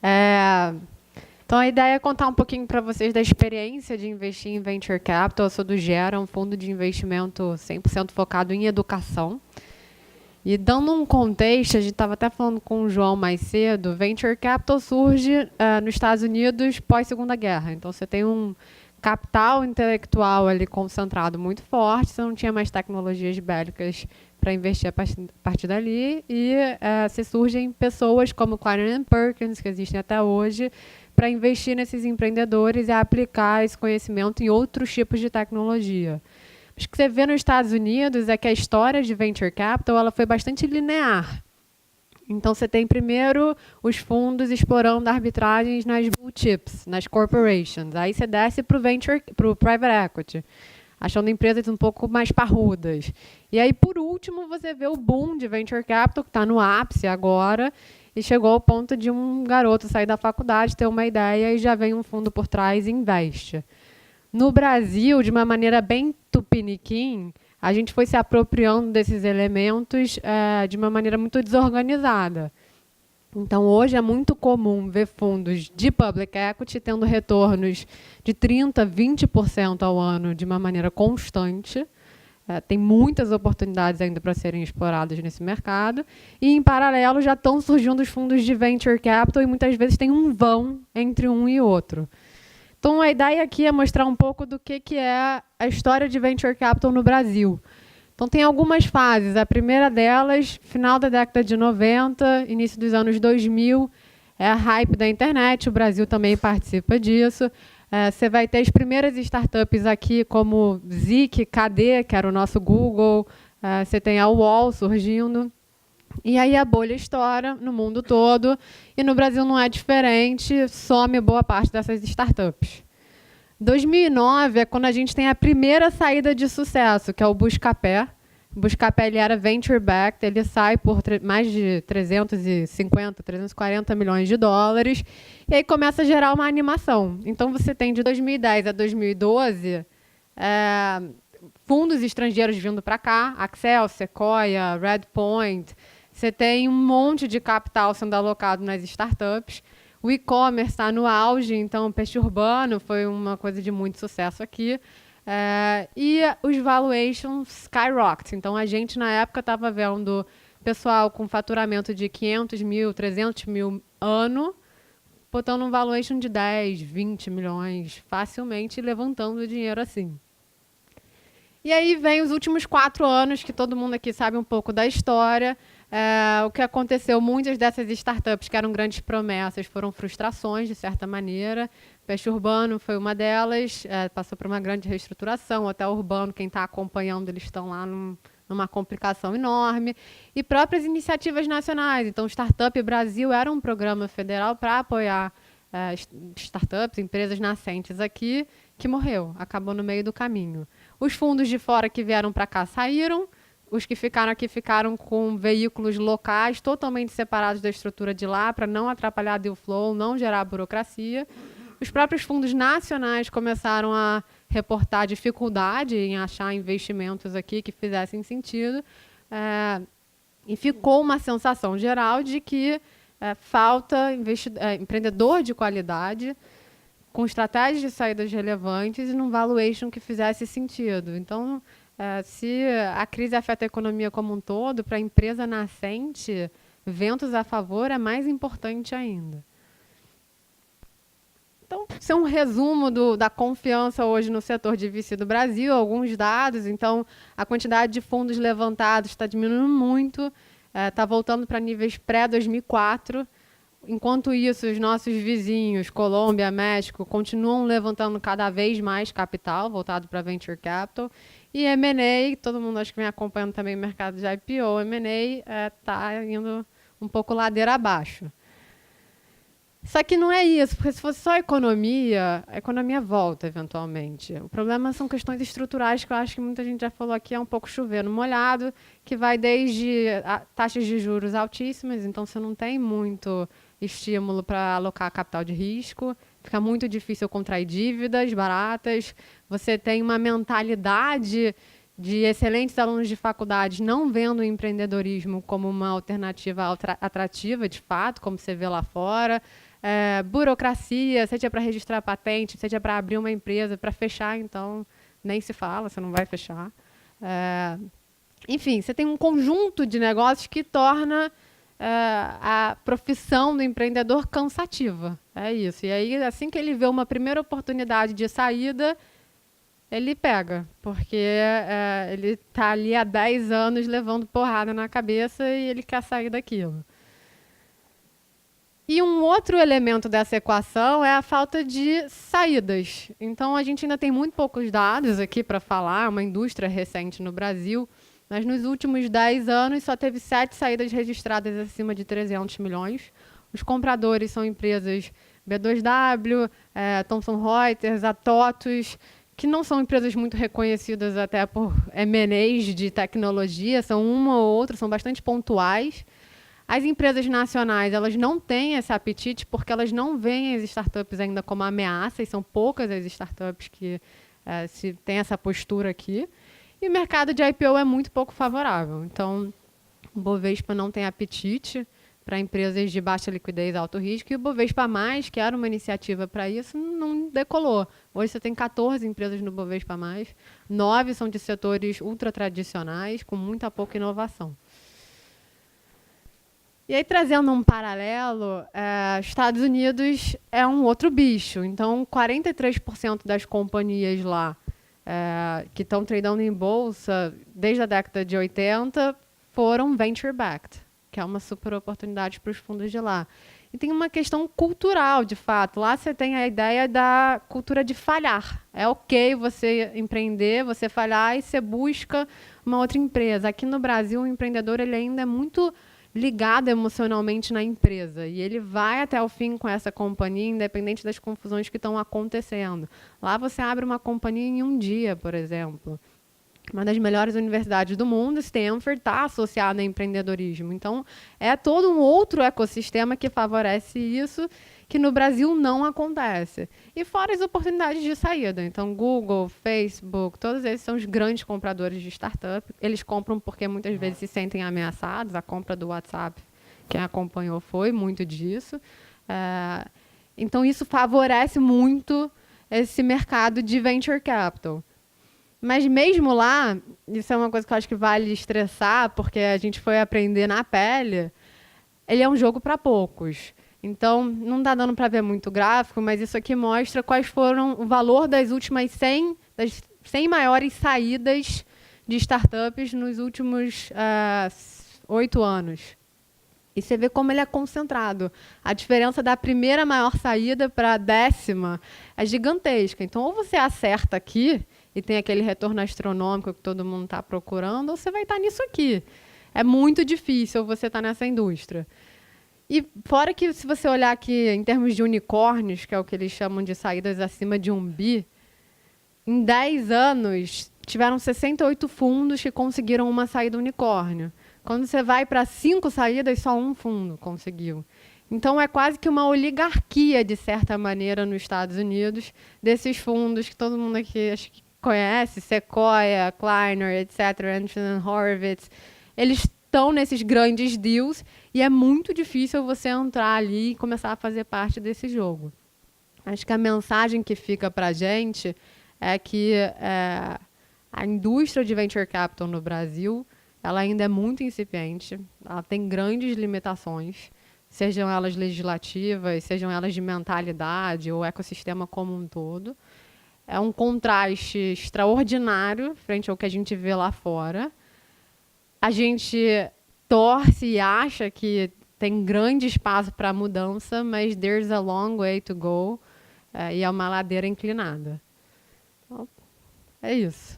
É, Então, a ideia é contar um pouquinho para vocês da experiência de investir em Venture Capital. Eu sou do Gera, um fundo de investimento 100% focado em educação. E dando um contexto, a gente estava até falando com o João mais cedo, Venture Capital surge nos Estados Unidos pós-Segunda Guerra. Então, você tem um capital intelectual ali concentrado muito forte, você não tinha mais tecnologias bélicas para investir a partir dali, e se surgem pessoas como Kleiner Perkins, que existem até hoje, para investir nesses empreendedores e aplicar esse conhecimento em outros tipos de tecnologia. O que você vê nos Estados Unidos é que a história de Venture Capital ela foi bastante linear. Então, você tem primeiro os fundos explorando arbitragens nas blue chips, nas corporations. Aí você desce para o private equity, achando empresas um pouco mais parrudas. E aí, por último, você vê o boom de Venture Capital, que está no ápice agora, e chegou ao ponto de um garoto sair da faculdade, ter uma ideia e já vem um fundo por trás e investe. No Brasil, de uma maneira bem tupiniquim, a gente foi se apropriando desses elementos de uma maneira muito desorganizada. Então, hoje é muito comum ver fundos de public equity tendo retornos de 30%, 20% ao ano de uma maneira constante. Tem muitas oportunidades ainda para serem exploradas nesse mercado. E, em paralelo, já estão surgindo os fundos de venture capital e muitas vezes tem um vão entre um e outro. Então, a ideia aqui é mostrar um pouco do que é a história de venture capital no Brasil. Então, tem algumas fases. A primeira delas, final da década de 90, início dos anos 2000, é a hype da internet. O Brasil também participa disso. Você vai ter as primeiras startups aqui, como Zik, KD, que era o nosso Google. Você tem a UOL surgindo. E aí a bolha estoura no mundo todo, e no Brasil não é diferente, some boa parte dessas startups. 2009 é quando a gente tem a primeira saída de sucesso, que é o Buscapé. O Buscapé ele era venture-backed, ele sai por mais de 350, 340 milhões de dólares, e aí começa a gerar uma animação. Então você tem de 2010 a 2012 fundos estrangeiros vindo para cá, Accel, Sequoia, Redpoint. Você tem um monte de capital sendo alocado nas startups. O e-commerce está no auge, então o peixe urbano foi uma coisa de muito sucesso aqui. E os valuations skyrocket. Então, a gente, na época, estava vendo pessoal com faturamento de 500 mil, 300 mil ano, botando um valuation de 10, 20 milhões, facilmente, levantando dinheiro assim. E aí vem os últimos 4 anos, que todo mundo aqui sabe um pouco da história. O que aconteceu, muitas dessas startups que eram grandes promessas foram frustrações, de certa maneira. Peixe Urbano foi uma delas, passou por uma grande reestruturação. O Hotel Urbano, quem está acompanhando, eles estão lá numa complicação enorme. E próprias iniciativas nacionais. Então, Startup Brasil era um programa federal para apoiar startups, empresas nascentes aqui, que morreu, acabou no meio do caminho. Os fundos de fora que vieram para cá saíram. Os que ficaram aqui ficaram com veículos locais totalmente separados da estrutura de lá, para não atrapalhar a deal flow, não gerar burocracia. Os próprios fundos nacionais começaram a reportar dificuldade em achar investimentos aqui que fizessem sentido. E ficou uma sensação geral de que falta empreendedor de qualidade, com estratégias de saídas relevantes e num valuation que fizesse sentido. Então, se a crise afeta a economia como um todo, para a empresa nascente, ventos a favor é mais importante ainda. Então, isso é um resumo da confiança hoje no setor de VC do Brasil, alguns dados. Então, a quantidade de fundos levantados está diminuindo muito, está voltando para níveis pré-2004. Enquanto isso, os nossos vizinhos, Colômbia, México, continuam levantando cada vez mais capital voltado para venture capital. E M&A, todo mundo acho que vem acompanhando também o mercado de IPO, M&A está indo um pouco ladeira abaixo. Só que não é isso, porque se fosse só a economia volta eventualmente. O problema são questões estruturais que eu acho que muita gente já falou aqui, é um pouco chover no molhado, que vai desde taxas de juros altíssimas, então você não tem muito estímulo para alocar capital de risco, fica muito difícil contrair dívidas baratas, você tem uma mentalidade de excelentes alunos de faculdade não vendo o empreendedorismo como uma alternativa atrativa, de fato, como você vê lá fora. burocracia, seja para registrar patente, seja para abrir uma empresa, para fechar, então, nem se fala, você não vai fechar. Enfim, você tem um conjunto de negócios que torna a profissão do empreendedor cansativa. É isso. E aí, assim que ele vê uma primeira oportunidade de saída, ele pega, porque ele está ali há 10 anos levando porrada na cabeça e ele quer sair daquilo. E um outro elemento dessa equação é a falta de saídas. Então, a gente ainda tem muito poucos dados aqui para falar, uma indústria recente no Brasil, mas nos últimos 10 anos só teve 7 saídas registradas acima de 300 milhões. Os compradores são empresas B2W, Thomson Reuters, a TOTUS, que não são empresas muito reconhecidas até por M&As de tecnologia, são uma ou outra, são bastante pontuais. As empresas nacionais, elas não têm esse apetite porque elas não veem as startups ainda como ameaça, e são poucas as startups que se têm essa postura aqui. E o mercado de IPO é muito pouco favorável. Então, o Bovespa não tem apetite para empresas de baixa liquidez e alto risco, e o Bovespa+, que era uma iniciativa para isso, não decolou. Hoje você tem 14 empresas no Bovespa+, 9 são de setores ultra tradicionais, com muita pouca inovação. E aí, trazendo um paralelo, Estados Unidos é um outro bicho. Então, 43% das companhias lá que estão tradando em bolsa desde a década de 80 foram venture-backed, que é uma super oportunidade para os fundos de lá. E tem uma questão cultural, de fato. Lá você tem a ideia da cultura de falhar. É ok você empreender, você falhar e você busca uma outra empresa. Aqui no Brasil, o empreendedor ele ainda é muito ligado emocionalmente na empresa. E ele vai até o fim com essa companhia, independente das confusões que estão acontecendo. Lá você abre uma companhia em um dia, por exemplo. Uma das melhores universidades do mundo, Stanford, está associada a empreendedorismo. Então, é todo um outro ecossistema que favorece isso, que no Brasil não acontece. E fora as oportunidades de saída. Então, Google, Facebook, todos eles são os grandes compradores de startup. Eles compram porque muitas vezes se sentem ameaçados. A compra do WhatsApp, quem acompanhou, foi muito disso. Então, isso favorece muito esse mercado de venture capital. Mas mesmo lá, isso é uma coisa que eu acho que vale estressar, porque a gente foi aprender na pele, ele é um jogo para poucos. Então, não está dando para ver muito gráfico, mas isso aqui mostra quais foram o valor das últimas 100 maiores saídas de startups nos últimos 8 anos. E você vê como ele é concentrado. A diferença da primeira maior saída para a 10ª é gigantesca. Então, ou você acerta aqui e tem aquele retorno astronômico que todo mundo está procurando, ou você vai estar nisso aqui. É muito difícil você estar nessa indústria. E fora que, se você olhar aqui em termos de unicórnios, que é o que eles chamam de saídas acima de 1 bi, em 10 anos, tiveram 68 fundos que conseguiram uma saída unicórnio. Quando você vai para 5 saídas, só um fundo conseguiu. Então, é quase que uma oligarquia, de certa maneira, nos Estados Unidos, desses fundos que todo mundo aqui acho que conhece, Sequoia, Kleiner, etc., Andreessen Horowitz. Eles estão nesses grandes deals e é muito difícil você entrar ali e começar a fazer parte desse jogo. Acho que a mensagem que fica para a gente é que a indústria de venture capital no Brasil ela ainda é muito incipiente, ela tem grandes limitações, sejam elas legislativas, sejam elas de mentalidade ou ecossistema como um todo. É um contraste extraordinário frente ao que a gente vê lá fora. A gente torce e acha que tem grande espaço para mudança, mas there's a long way to go, e é uma ladeira inclinada. Então, é isso.